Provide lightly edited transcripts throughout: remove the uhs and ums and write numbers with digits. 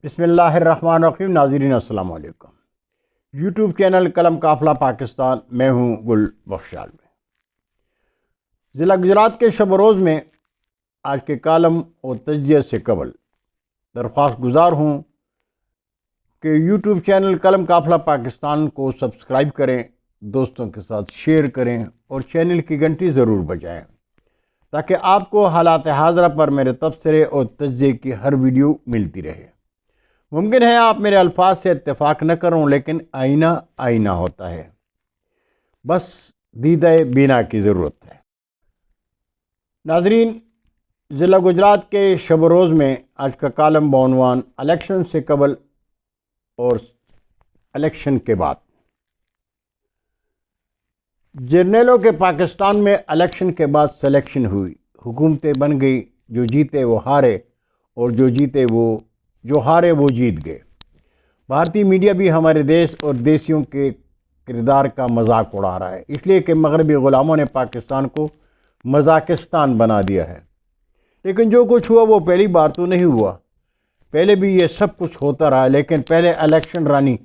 بسم اللہ الرحمن الرحیم۔ ناظرین السلام علیکم۔ یوٹیوب چینل قلم قافلہ پاکستان، میں ہوں گل بخشال۔ ضلع گجرات کے شب و روز میں آج کے کالم اور تجزیے سے قبل درخواست گزار ہوں کہ یوٹیوب چینل قلم قافلہ پاکستان کو سبسکرائب کریں، دوستوں کے ساتھ شیئر کریں اور چینل کی گھنٹی ضرور بجائیں تاکہ آپ کو حالات حاضرہ پر میرے تبصرے اور تجزیے کی ہر ویڈیو ملتی رہے۔ ممکن ہے آپ میرے الفاظ سے اتفاق نہ کروں، لیکن آئینہ آئینہ ہوتا ہے، بس دیدہ بینا کی ضرورت ہے۔ ناظرین، ضلع گجرات کے شب و روز میں آج کا کالم بعنوان الیکشن سے قبل اور الیکشن کے بعد۔ جرنیلوں کے پاکستان میں الیکشن کے بعد سلیکشن ہوئی، حکومتیں بن گئی، جو جیتے وہ ہارے اور جو ہارے وہ جیت گئے۔ بھارتی میڈیا بھی ہمارے دیش اور دیسیوں کے کردار کا مذاق اڑا رہا ہے، اس لیے کہ مغربی غلاموں نے پاکستان کو مذاقستان بنا دیا ہے۔ لیکن جو کچھ ہوا وہ پہلی بار تو نہیں ہوا، پہلے بھی یہ سب کچھ ہوتا رہا، لیکن پہلے الیکشن رانی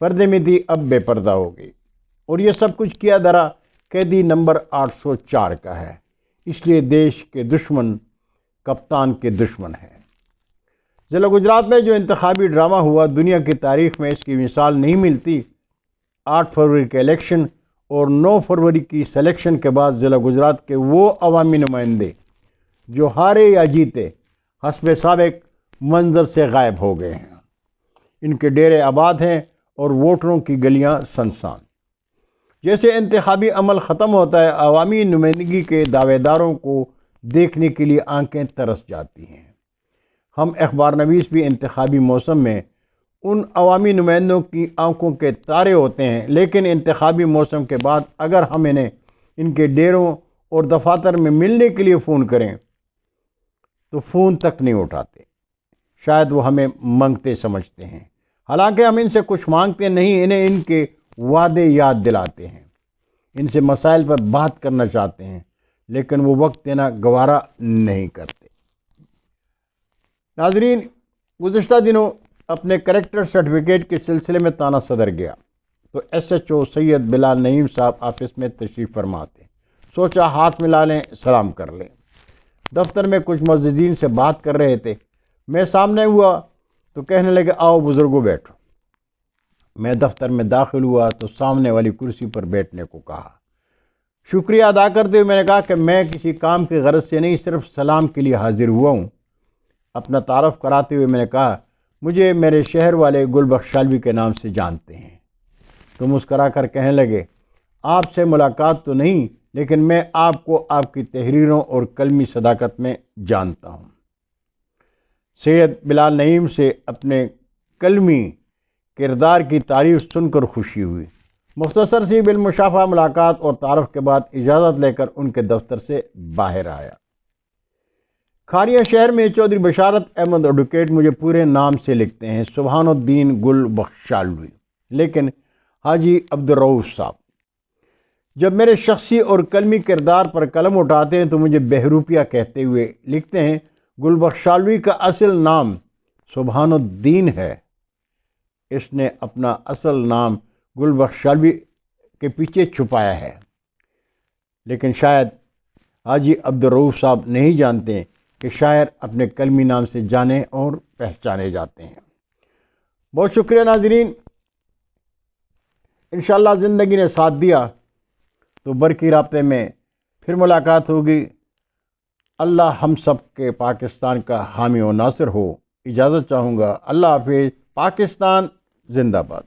پردے میں تھی، اب بے پردہ ہو گئی، اور یہ سب کچھ کیا درا قیدی نمبر 804 کا ہے۔ اس لیے دیش کے دشمن کپتان کے دشمن ہیں۔ ضلع گجرات میں جو انتخابی ڈرامہ ہوا، دنیا کی تاریخ میں اس کی مثال نہیں ملتی۔ 8 فروری کے الیکشن اور 9 فروری کی سلیکشن کے بعد ضلع گجرات کے وہ عوامی نمائندے جو ہارے یا جیتے، حسب سابق منظر سے غائب ہو گئے ہیں۔ ان کے ڈیرے آباد ہیں اور ووٹروں کی گلیاں سنسان۔ جیسے انتخابی عمل ختم ہوتا ہے، عوامی نمائندگی کے دعوے داروں کو دیکھنے کے لیے آنکھیں ترس جاتی ہیں۔ ہم اخبار نویس بھی انتخابی موسم میں ان عوامی نمائندوں کی آنکھوں کے تارے ہوتے ہیں، لیکن انتخابی موسم کے بعد اگر ہم انہیں ان کے ڈیروں اور دفاتر میں ملنے کے لیے فون کریں تو فون تک نہیں اٹھاتے۔ شاید وہ ہمیں منگتے سمجھتے ہیں، حالانکہ ہم ان سے کچھ مانگتے نہیں، انہیں ان کے وعدے یاد دلاتے ہیں، ان سے مسائل پر بات کرنا چاہتے ہیں، لیکن وہ وقت دینا گوارا نہیں کرتے۔ ناظرین، گزشتہ دنوں اپنے کریکٹر سرٹیفکیٹ کے سلسلے میں تانا صدر گیا تو ایس ایچ او سید بلال نعیم صاحب آفس میں تشریف فرما تھے۔ سوچا ہاتھ ملا لیں، سلام کر لیں۔ دفتر میں کچھ معززین سے بات کر رہے تھے، میں سامنے ہوا تو کہنے لگے آؤ بزرگوں بیٹھو۔ میں دفتر میں داخل ہوا تو سامنے والی کرسی پر بیٹھنے کو کہا۔ شکریہ ادا کرتے ہوئے میں نے کہا کہ میں کسی کام کی غرض سے نہیں، صرف سلام کے لیے حاضر ہوا ہوں۔ اپنا تعارف کراتے ہوئے میں نے کہا مجھے میرے شہر والے گل بخشالوی کے نام سے جانتے ہیں۔ تو مسکرا کر کہنے لگے آپ سے ملاقات تو نہیں، لیکن میں آپ کو آپ کی تحریروں اور قلمی صداقت میں جانتا ہوں۔ سید بلال نعیم سے اپنے قلمی کردار کی تعریف سن کر خوشی ہوئی۔ مختصر سی بالمشافہہ ملاقات اور تعارف کے بعد اجازت لے کر ان کے دفتر سے باہر آیا۔ کھاریا شہر میں چودھری بشارت احمد ایڈوکیٹ مجھے پورے نام سے لکھتے ہیں، سبحان الدین گل بخشالوی، لیکن حاجی عبدالرؤف صاحب۔ جب میرے شخصی اور قلمی کردار پر قلم اٹھاتے ہیں تو مجھے بہروپیہ کہتے ہوئے لکھتے ہیں۔ گل بخشالوی کا اصل نام سبحان الدین ہے۔ اس نے اپنا اصل نام گل بخشالوی کے پیچھے چھپایا ہے، لیکن شاید حاجی عبدالرؤف صاحب نہیں جانتے کہ شاعر اپنے قلمی نام سے جانے اور پہچانے جاتے ہیں۔ بہت شکریہ ناظرین، انشاءاللہ زندگی نے ساتھ دیا تو برقی رابطے میں پھر ملاقات ہوگی۔ اللہ ہم سب کے پاکستان کا حامی و ناصر ہو۔ اجازت چاہوں گا، اللہ حافظ۔ پاکستان زندہ باد۔